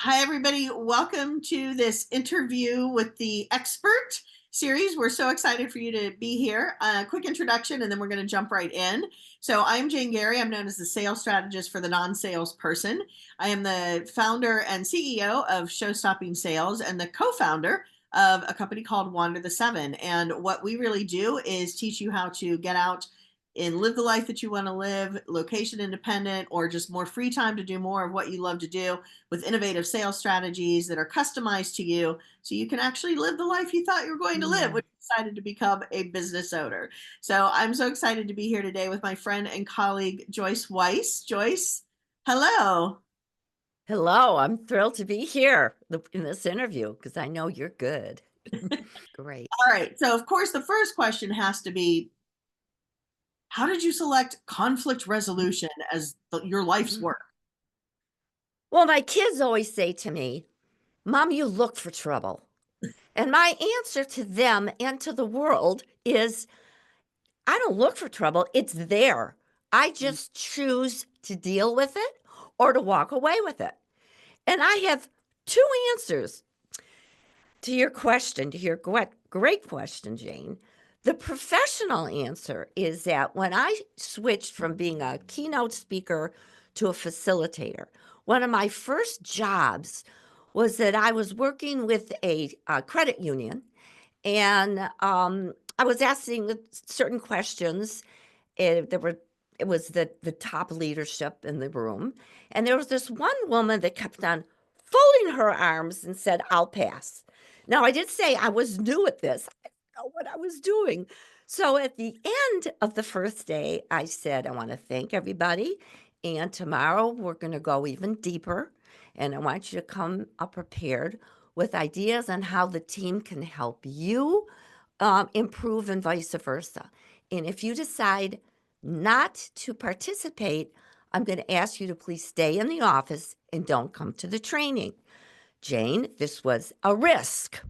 Hi, everybody. Welcome to this interview with the expert series. We're so excited for you to be here. Quick introduction, and then we're going to jump right in. So I'm Jane Garee. I'm known as the sales strategist for the non-sales person. I am the founder and CEO of Show Stopping Sales and the co-founder of a company called Wander the Seven. And what we really do is teach you how to get out and live the life that you want to live, location independent, or just more free time to do more of what you love to do with innovative sales strategies that are customized to you so you can actually live the life you thought you were going to live when you decided to become a business owner. So I'm so excited to be here today with my friend and colleague, Joyce Weiss. Joyce, hello. Hello, I'm thrilled to be here in this interview because I know you're good. Great. All right. So, of course, the first question has to be, how did you select conflict resolution as your life's work? Well, my kids always say to me, Mom, you look for trouble. And my answer to them and to the world is I don't look for trouble. It's there. I just choose to deal with it or to walk away with it. And I have two answers to your question, to your great question, Jane. The professional answer is that when I switched from being a keynote speaker to a facilitator, one of my first jobs was that I was working with a credit union, and I was asking certain questions. It was the top leadership in the room, and there was this one woman that kept on folding her arms and said, "I'll pass." Now, I did say I was new at this. I didn't know what I was doing. So at the end of the first day, I said, I want to thank everybody. And tomorrow we're going to go even deeper. And I want you to come up prepared with ideas on how the team can help you improve and vice versa. And if you decide not to participate, I'm going to ask you to please stay in the office and don't come to the training. Jane, this was a risk.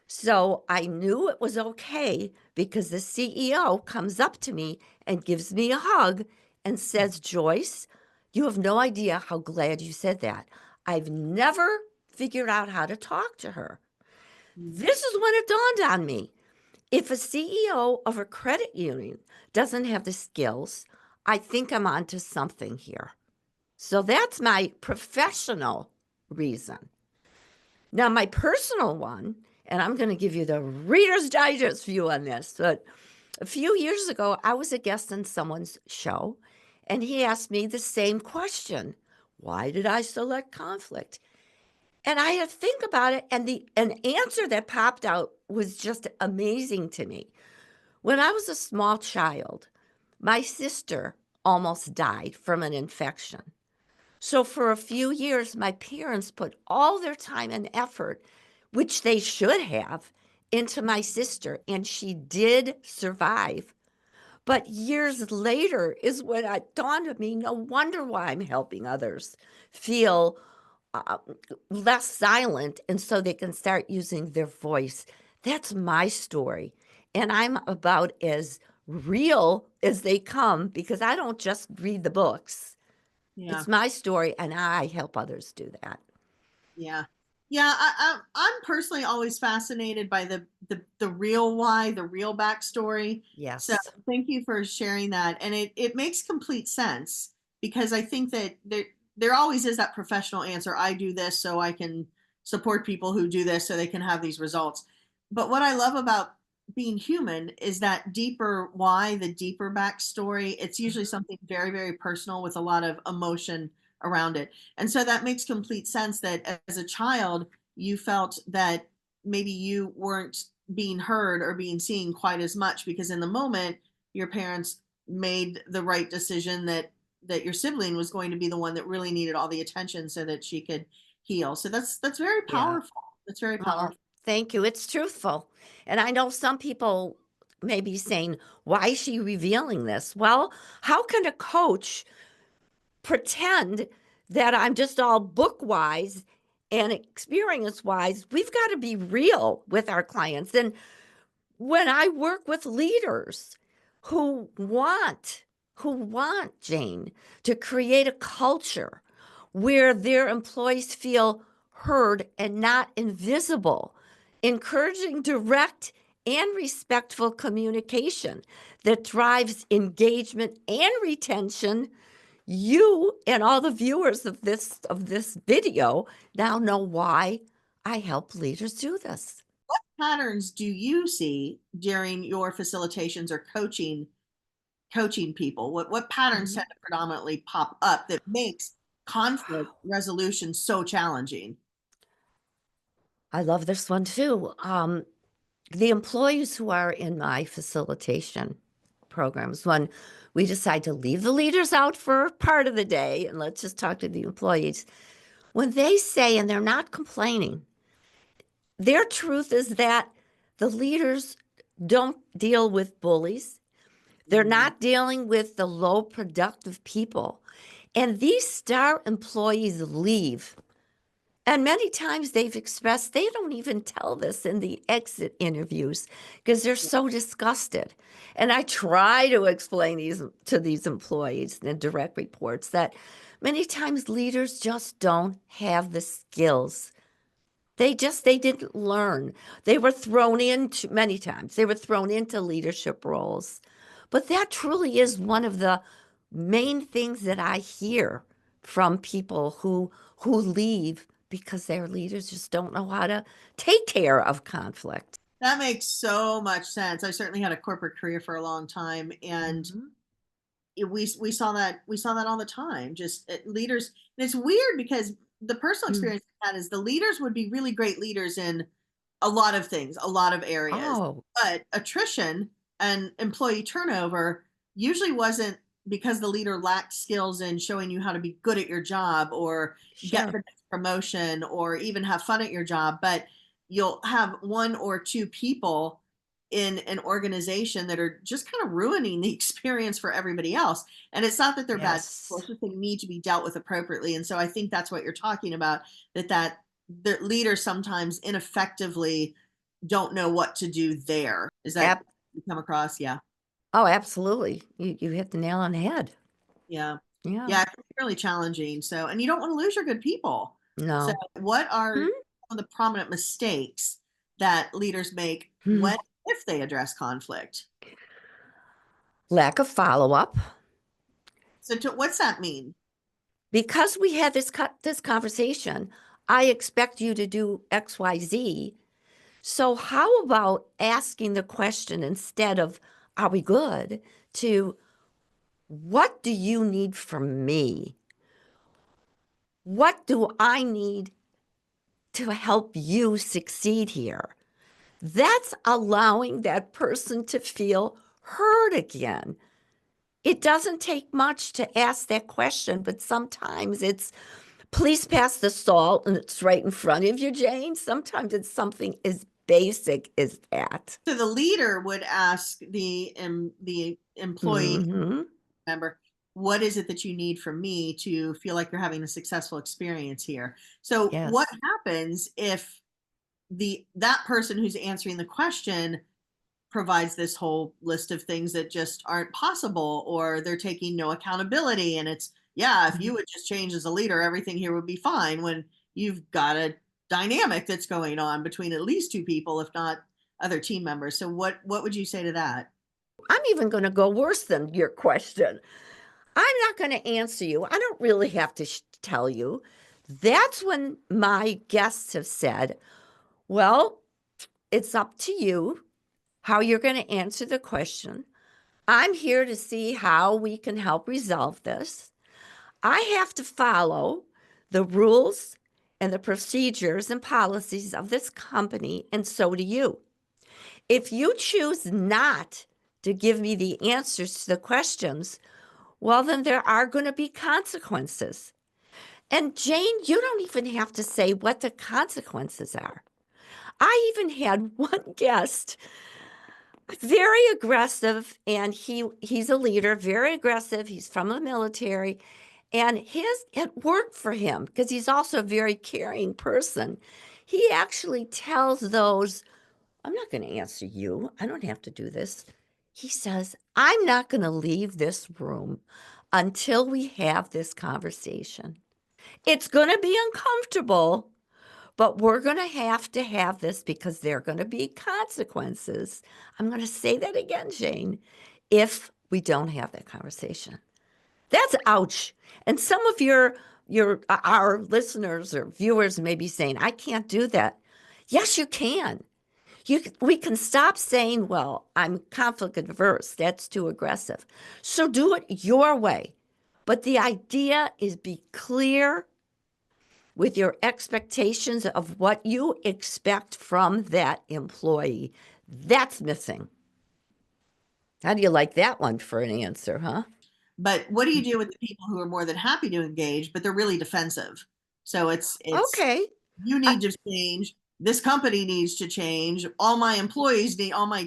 So I knew it was okay because the CEO comes up to me and gives me a hug and says, Joyce, you have no idea how glad you said that. I've never figured out how to talk to her. This is when it dawned on me. If a CEO of a credit union doesn't have the skills, I think I'm onto something here. So that's my professional reason. Now, my personal one, and I'm going to give you the Reader's Digest view on this, but a few years ago, I was a guest on someone's show, and he asked me the same question. Why did I select conflict? And I had to think about it, and an answer that popped out was just amazing to me. When I was a small child, my sister almost died from an infection. So for a few years, my parents put all their time and effort, which they should have, into my sister, and she did survive. But years later is when it dawned on me, no wonder why I'm helping others feel uh, less silent and so they can start using their voice. That's my story. And I'm about as real as they come because I don't just read the books. Yeah. It's my story, and I help others do that. Yeah. Yeah, I'm personally always fascinated by the real why, the real backstory. So Yes. thank you for sharing that. And it makes complete sense because I think that there always is that professional answer. I do this so I can support people who do this so they can have these results. But what I love about being human is that deeper why, the deeper backstory. It's usually something very, very personal with a lot of emotion around it. And so that makes complete sense that as a child, you felt that maybe you weren't being heard or being seen quite as much because in the moment, your parents made the right decision that your sibling was going to be the one that really needed all the attention so that she could heal. So that's very Yeah. powerful. That's very Well, powerful. thank you. It's truthful. And I know some people may be saying, why is she revealing this? Well, how can a coach pretend that I'm just all book wise and experience wise? We've got to be real with our clients. And when I work with leaders who want Jane to create a culture where their employees feel heard, and not invisible, encouraging direct and respectful communication that drives engagement and retention. You and all the viewers of this video now know why I help leaders do this. Patterns do you see during your facilitations or coaching people? What patterns Mhm. tend to predominantly pop up that makes conflict resolution so challenging? I love this one too. The employees who are in my facilitation programs, when we decide to leave the leaders out for part of the day and let's just talk to the employees, when they say, and they're not complaining, their truth is that the leaders don't deal with bullies. They're Mm. not dealing with the low productive people. And these star employees leave. And many times they've expressed they don't even tell this in the exit interviews because they're so disgusted. And I try to explain these to these employees in direct reports that many times leaders just don't have the skills. They didn't learn. They were thrown into many times. They were thrown into leadership roles. But that truly is one of the main things that I hear from people who leave because their leaders just don't know how to take care of conflict. That makes so much sense. I certainly had a corporate career for a long time, and Mhm. we saw that all the time. Just leaders, and it's weird because the personal Mm. experience I had is the leaders would be really great leaders in a lot of things, a lot of areas, Oh, but attrition and employee turnover usually wasn't because the leader lacked skills in showing you how to be good at your job or get the sure. next promotion or even have fun at your job, but you'll have one or two people in an organization that are just kind of ruining the experience for everybody else. And it's not that they're bad people, Yes. it's just they need to be dealt with appropriately. And so I think that's what you're talking about, that the leaders sometimes ineffectively don't know what to do there. Is that Ab- you come across? Yeah. oh, absolutely. You hit the nail on the head. Yeah. Yeah. Yeah, it's really challenging. So, and you don't want to lose your good people. So, No. what are Hmm? some of the prominent mistakes that leaders make Hmm. when, if they address conflict? Lack of follow-up. So, what's that mean? Because we had this conversation, I expect you to do XYZ. So how about asking the question instead of are we good to what do you need from me? What do I need to help you succeed here? That's allowing that person to feel heard again. It doesn't take much to ask that question, but sometimes it's please pass the salt and it's right in front of you, Jane. Sometimes it's something as basic as that. So, the leader would ask the employee Hmm. member, what is it that you need from me to feel like you're having a successful experience here? So, what Yes. happens if the that person who's answering the question provides this whole list of things that just aren't possible, or they're taking no accountability, and it's, yeah, if you Mhm. would just change as a leader everything here would be fine, when you've got a dynamic that's going on between at least two people, if not other team members. So what would you say to that? I'm even going to go worse than your question. I'm not going to answer you. I don't really have to tell you. That's when my guests have said, well, it's up to you how you're going to answer the question. I'm here to see how we can help resolve this. I have to follow the rules and the procedures and policies of this company, and so do you. If you choose not to give me the answers to the questions, well, then there are going to be consequences. And Jane, you don't even have to say what the consequences are. I even had one guest, very aggressive, and he's a leader, very aggressive. He's from the military, and it worked for him because he's also a very caring person. He actually tells those, I'm not going to answer you. I don't have to do this. He says, I'm not going to leave this room until we have this conversation. It's going to be uncomfortable, but we're going to have this because there are going to be consequences. I'm going to say that again, Jane, if we don't have that conversation. That's ouch. And some of our listeners or viewers may be saying, I can't do that. Yes, you can. We can stop saying, well, I'm conflict adverse. That's too aggressive. So do it your way. But the idea is be clear with your expectations of what you expect from that employee. That's missing. How do you like that one for an answer, huh? But what do you do with the people who are more than happy to engage, but they're really defensive? So it's Okay. you I, need to change. This company needs to change. All my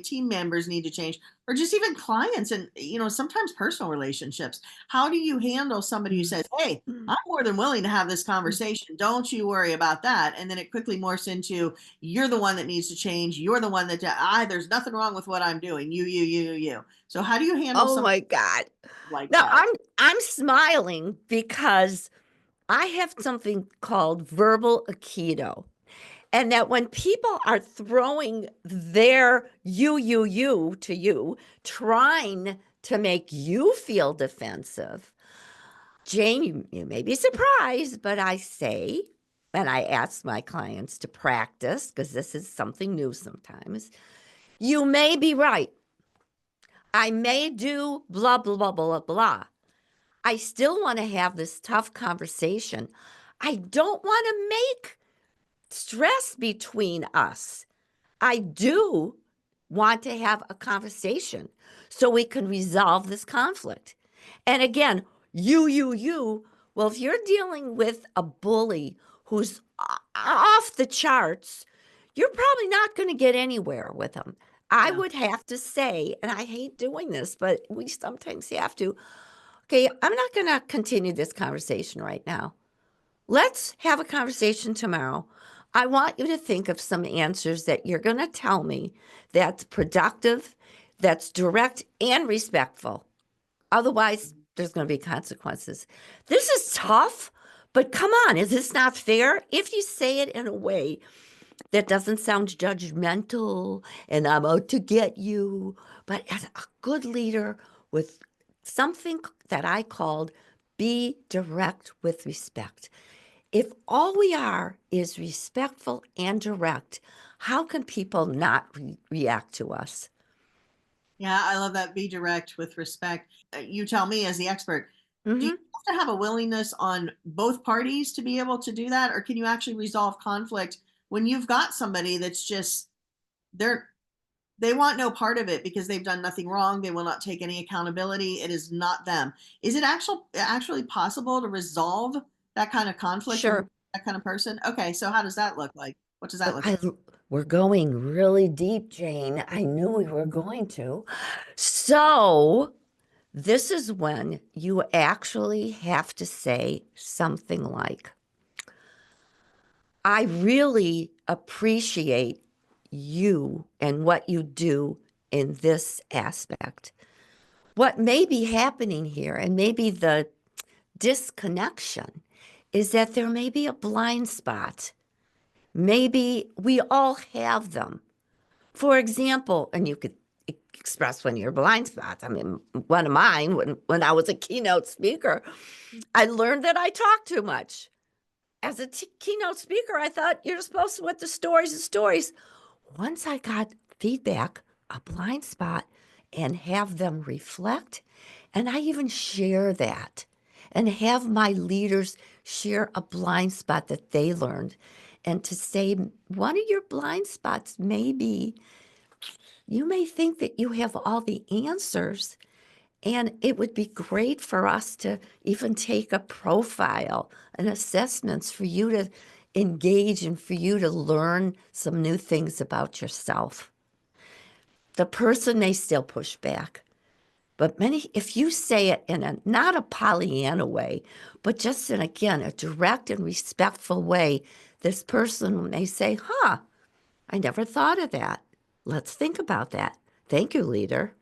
team members need to change, or just even clients and sometimes personal relationships. How do you handle somebody who says, "Hey, I'm more than willing to have this conversation. Don't you worry about that." And then it quickly morphs into you're the one that needs to change. You're the one that there's nothing wrong with what I'm doing. You. So how do you handle oh something my God. like Now that? I'm smiling because I have something called verbal aikido. And that when people are throwing their you to you, trying to make you feel defensive, Jane, you may be surprised, but I say, and I ask my clients to practice because this is something new sometimes. You may be right. I may do blah, blah, blah, blah, blah. I still want to have this tough conversation. I don't want to make stress between us. I do want to have a conversation so we can resolve this conflict. And again, you. Well, if you're dealing with a bully who's off the charts, you're probably not going to get anywhere with him. I Yeah. would have to say, and I hate doing this, but we sometimes have to. Okay, I'm not going to continue this conversation right now. Let's have a conversation tomorrow. I want you to think of some answers that you're going to tell me that's productive, that's direct, and respectful. Otherwise, there's going to be consequences. This is tough, but come on, is this not fair? If you say it in a way that doesn't sound judgmental and I'm out to get you, but as a good leader with something that I called be direct with respect. If all we are is respectful and direct, how can people not react to us? Yeah, I love that. Be direct with respect. You tell me as the expert, do you Hmm. have to have a willingness on both parties to be able to do that? Or can you actually resolve conflict when you've got somebody that's just, they're, they want no part of it because they've done nothing wrong. They will not take any accountability. It is not them. Is it actually possible to resolve that kind of conflict when Sure. that kind of person? Okay, so how does that look like? What does that look like? We're going really deep, Jane. I knew we were going to. So, this is when you actually have to say something like, I really appreciate you and what you do in this aspect. What may be happening here, and maybe the disconnection, is that there may be a blind spot. Maybe we all have them. For example, and you could express one of your blind spots. I mean, one of mine, when I was a keynote speaker, I learned that I talk too much. As a keynote speaker, I thought you're supposed to, with the stories and stories. Once I got feedback, a blind spot, and have them reflect, and I even share that and have my leaders share a blind spot that they learned. And to say, one of your blind spots may be you may think that you have all the answers, and it would be great for us to even take a profile and assessments for you to engage and for you to learn some new things about yourself. The person may still push back, but if you say it in a not a Pollyanna way, but just in again a direct and respectful way, this person may say, "Huh, I never thought of that. Let's think about that. Thank you, leader."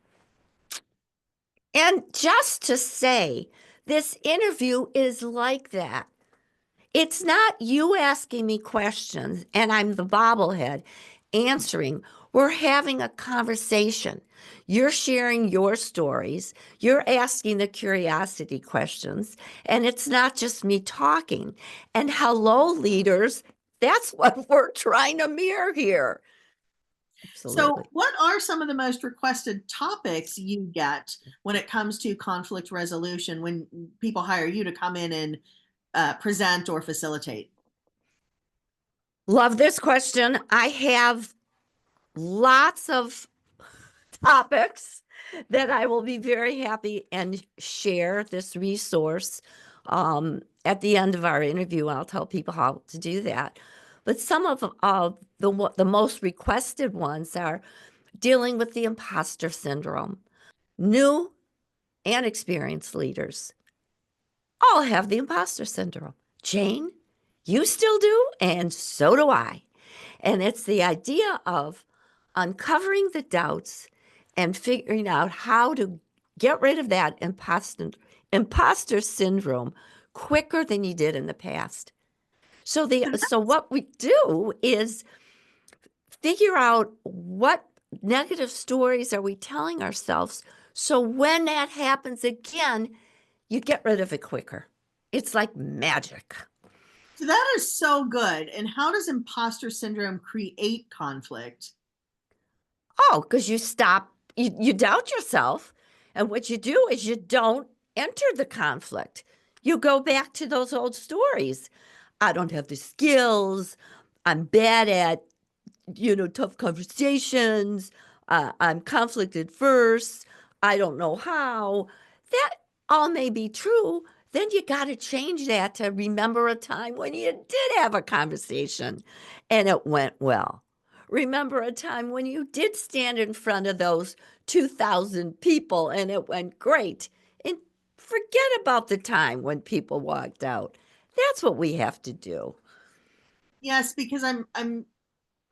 And just to say, this interview is like that. It's not you asking me questions and I'm the bobblehead answering. We're having a conversation. You're sharing your stories. You're asking the curiosity questions. And it's not just me talking. And hello, leaders. That's what we're trying to mirror here. So, Absolutely. what are some of the most requested topics you get when it comes to conflict resolution when people hire you to come in and present or facilitate? Love this question. I have lots of topics that I will be very happy and share this resource at the end of our interview. I'll tell people how to do that. But some of the most requested ones are dealing with the imposter syndrome. New and experienced leaders all have the imposter syndrome. Jane, you still do, and so do I. And it's the idea of uncovering the doubts and figuring out how to get rid of that imposter syndrome quicker than you did in the past. So what we do is figure out what negative stories are we telling ourselves, so when that happens again, you get rid of it quicker. It's like magic. So that is so good. And how does imposter syndrome create conflict? Oh, because you doubt yourself. And what you do is you don't enter the conflict. You go back to those old stories. I don't have the skills. I'm bad at, tough conversations. I'm conflict adverse. I don't know how. That all may be true. Then you got to change that to remember a time when you did have a conversation and it went well. Remember a time when you did stand in front of those 2,000 people and it went great. And forget about the time when people walked out. That's what we have to do. Yes, because I'm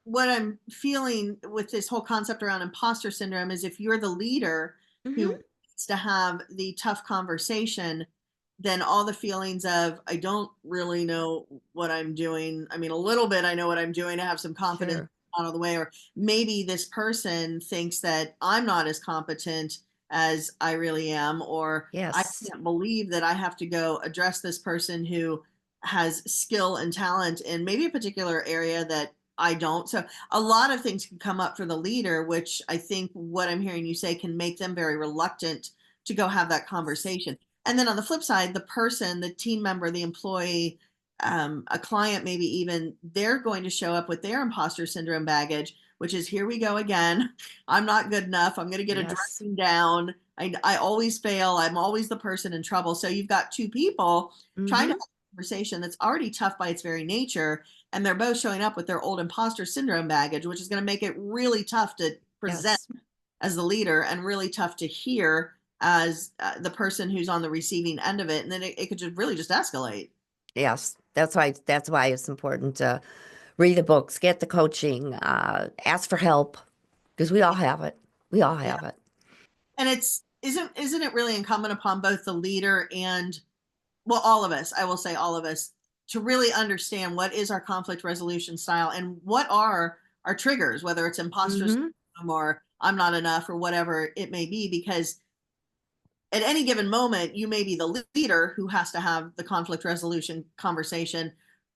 what I'm feeling with this whole concept around imposter syndrome is if you're the leader who Hmm. needs to have the tough conversation, then all the feelings of I don't really know what I'm doing. I mean, a little bit I know what I'm doing. I have some confidence Sure. out of the way, or maybe this person thinks that I'm not as competent as I really am, or I Yes. can't believe that I have to go address this person who has skill and talent in maybe a particular area that I don't. So a lot of things can come up for the leader, which I think what I'm hearing you say can make them very reluctant to go have that conversation. And then on the flip side, the person, the team member, the employee, a client, maybe even, they're going to show up with their imposter syndrome baggage, which is here we go again. I'm not good enough. I'm going to get a Yes. dressing down. I always fail. I'm always the person in trouble. So you've got two people trying to have Hmm. a conversation that's already tough by its very nature, and they're both showing up with their old imposter syndrome baggage, which is going to make it really tough to present Yes. as the leader and really tough to hear as the person who's on the receiving end of it. And then it could just really just escalate. Yes. That's why it's important to read the books, get the coaching, ask for help, because we all have it. We all Yeah. have it. And it's isn't it really incumbent upon both the leader and, well, all of us, I will say all of us, to really understand what is our conflict resolution style and what are our triggers, whether it's imposter Hmm. syndrome or I'm not enough or whatever it may be, because at any given moment, you may be the leader who has to have the conflict resolution conversation,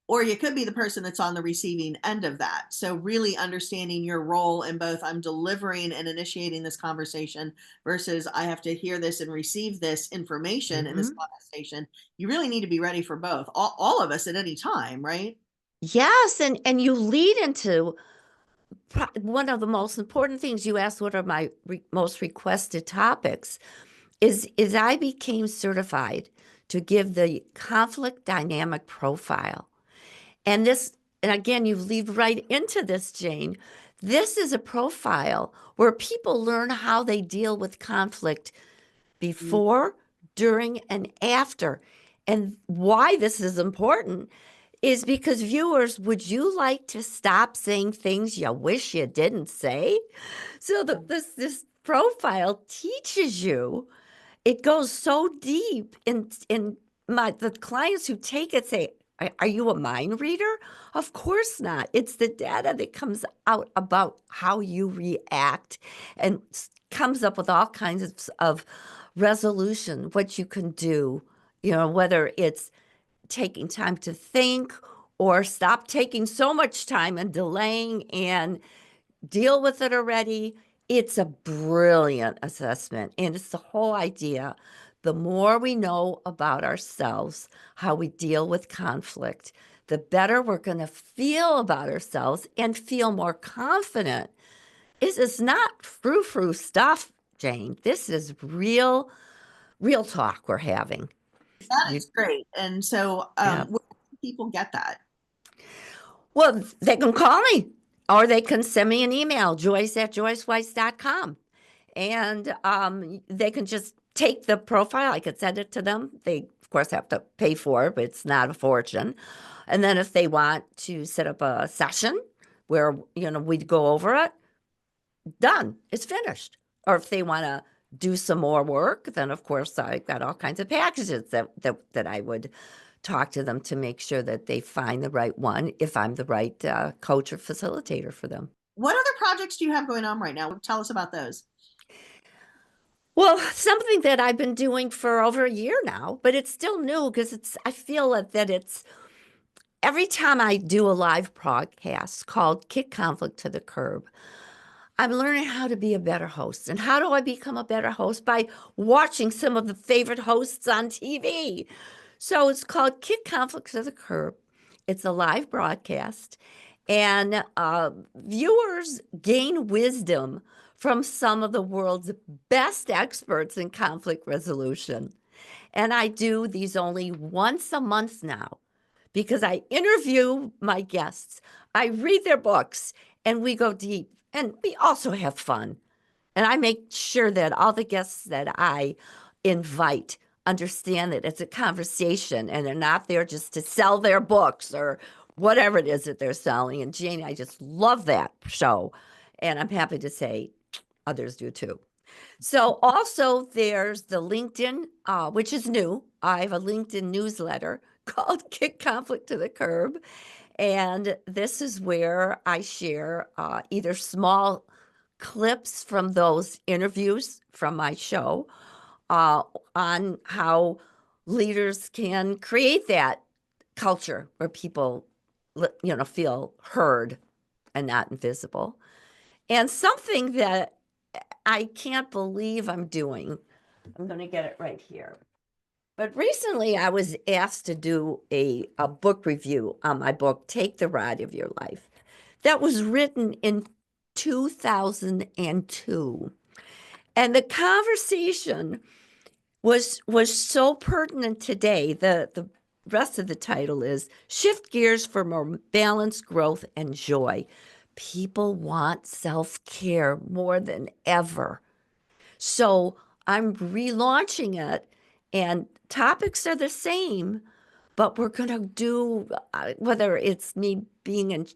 or you could be the person that's on the receiving end of that. So, really understanding your role in both I'm delivering and initiating this conversation versus I have to hear this and receive this information in this Hmm. conversation. You really need to be ready for both, all of us at any time, right? Yes, and you lead into one of the most important things you asked. What are my most requested topics? Is I became certified to give the conflict dynamic profile. And this, and again, you lead right into this, Jane. This is a profile where people learn how they deal with conflict Mm. before, during, and after. And why this is important is because viewers, would you like to stop saying things you wish you didn't say? So this profile teaches you. It goes so deep in the clients who take it say, Are you a mind reader? Of course not. It's the data that comes out about how you react and comes up with all kinds of resolution, what you can do, whether it's taking time to think or stop taking so much time and delaying and deal with it already. It's a brilliant assessment. And it's the whole idea. The more we know about ourselves, how we deal with conflict, the better we're going to feel about ourselves and feel more confident. This is not frou-frou stuff, Jane. This is real talk we're having. That You, is great. And so, yeah. where can people get that? Well, they can call me or they can send me an email, joyce@joyceweiss.com. And they can just take the profile. I could send it to them. They, of course, have to pay for it, but it's not a fortune. And then if they want to set up a session where, we'd go over it, done. It's finished. Or if they want to do some more work, then of course I've got all kinds of packages that I would talk to them to make sure that they find the right one if I'm the right coach or facilitator for them. What other projects do you have going on right now? Tell us about those. Well, something that I've been doing for over a year now, but it's still new because I feel that it's every time I do a live broadcast called Kick Conflict to the Curb, I'm learning how to be a better host. And how do I become a better host? By watching some of the favorite hosts on TV. So it's called Kick Conflict to the Curb. It's a live broadcast, and viewers gain wisdom from some of the world's best experts in conflict resolution. And I do these only once a month now because I interview my guests, I read their books, and we go deep. And we also have fun. And I make sure that all the guests that I invite understand that it's a conversation and they're not there just to sell their books or whatever it is that they're selling. And Jane, I just love that show. And I'm happy to say others do too. So also there's the LinkedIn, which is new. I have a LinkedIn newsletter called Kick Conflict to the Curb. And this is where I share either small clips from those interviews from my show on how leaders can create that culture where people, feel heard and not invisible. And something that I can't believe I'm doing, I'm going to get it right here. But recently I was asked to do a book review on my book, Take the Ride of Your Life, that was written in 2002. And the conversation was so pertinent today. The rest of the title is Shift Gears for More Balanced Growth and Joy. People want self-care more than ever. So I'm relaunching it, and topics are the same, but we're going to do, whether it's me being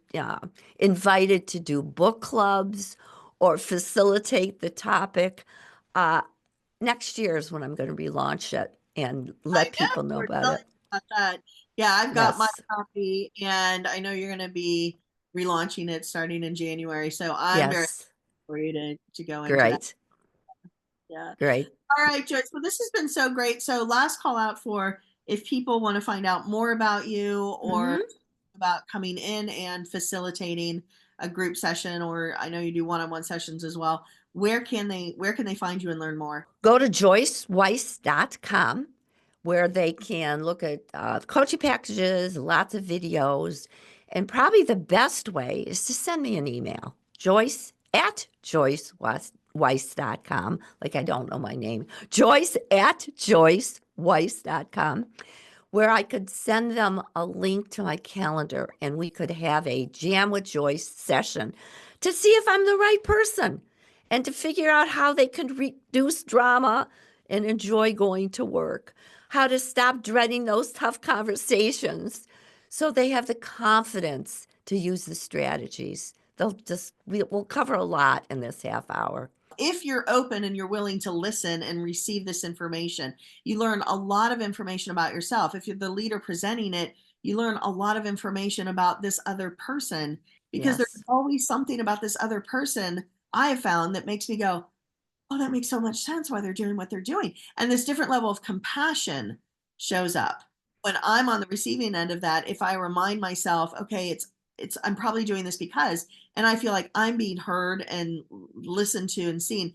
invited to do book clubs or facilitate the topic. Next year is when I'm going to relaunch it and I let know people you know were about telling it. me about that. Yeah, I've got my Yes, copy, and I know you're going to be relaunching it starting in January. So I'm very yes, excited for you to go into that. great, Yeah. great. All right, Joyce. Well, this has been so great. So, last call out for if people want to find out more about you or Mm-hmm. about coming in and facilitating a group session, or I know you do one-on-one sessions as well. Where can they find you and learn more? Go to joyceweiss.com where they can look at coaching packages, lots of videos, and probably the best way is to send me an email, joyce@joyceweiss.com, like I don't know my name, joyce@joyceweiss.com, where I could send them a link to my calendar and we could have a Jam with Joyce session to see if I'm the right person and to figure out how they can reduce drama and enjoy going to work, how to stop dreading those tough conversations so they have the confidence to use the strategies. We'll cover a lot in this half hour. If you're open and you're willing to listen and receive this information, you learn a lot of information about yourself. If you're the leader presenting it, you learn a lot of information about this other person because there's Yes. always something about this other person I have found that makes me go, oh, that makes so much sense why they're doing what they're doing. And this different level of compassion shows up when I'm on the receiving end of that. If I remind myself, okay, I'm probably doing this because, and I feel like I'm being heard and listened to and seen,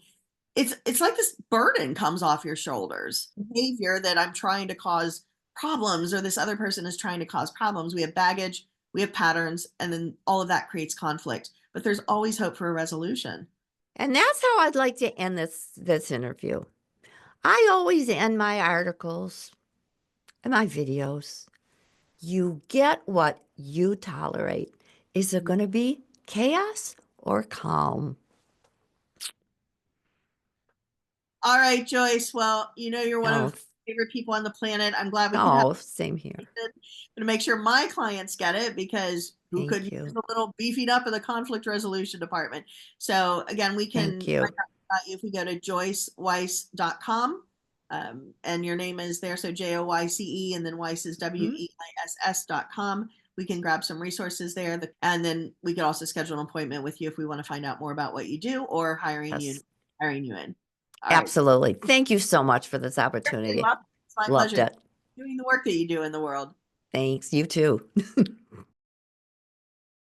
it's like this burden comes off your shoulders. Behavior that I'm trying to cause problems, or this other person is trying to cause problems. We have baggage, we have patterns, and then all of that creates conflict. But there's always hope for a resolution. And that's how I'd like to end this interview. I always end my articles and my videos. You get what you tolerate. Is it going to be chaos or calm? All right, Joyce. Well, you're one of Oh, my favorite people on the planet. I'm glad we could have. oh, same here. I'm going to make sure my clients get it, because who could Thank use you. a little beefing up of the conflict resolution department? So again, we can Thank find you. out about you if we go to joyceweiss.com. And your name is there. So Joyce, and then Weiss is Hmm? WEISS.com. We can grab some resources there. And then we could also schedule an appointment with you if we want to find out more about what you do, or Yes, hiring you in. All right. absolutely. Thank you so much for this You're opportunity. welcome. It's my Loved pleasure it. doing the work that you do in the world. Thanks. You too.